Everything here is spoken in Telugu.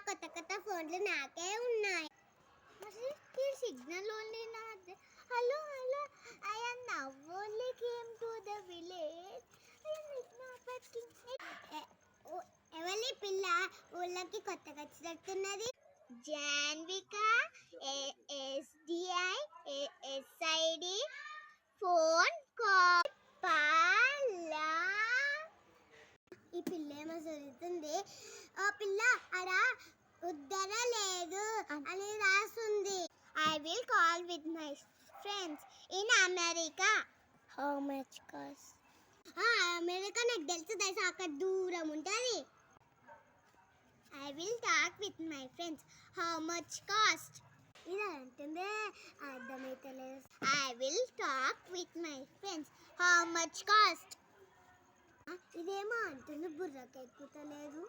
కొత్త కొత్త ఫోన్లు నాకే ఉన్నాయి. మరి ఈ సిగ్నల్ ఓన్లీ నాదే. Hello hello, I am now only came to the village. ఎవరి పిల్ల ఊళ్ళకి కొత్తగా వచ్చినట్టున్నది? Janvika, SDI, SID, phone call పాలా. ఈ పిల్ల ఏమో జరుగుతుంది. ఆ పిల్ల అడ ఉద్దర లేదు అని రాస్తుంది. I will call with my friends in America. How much cost? America నాకు తెలుసు, అక్కడ దూరం ఉంటుంది. I will talk with my friends. How much cost? ఇది అంటుందే అర్థమైతలేదు. I will talk with my friends. How much cost? ఇదేమో అంటుంది, బుర్రకు ఎక్కుతలేదు.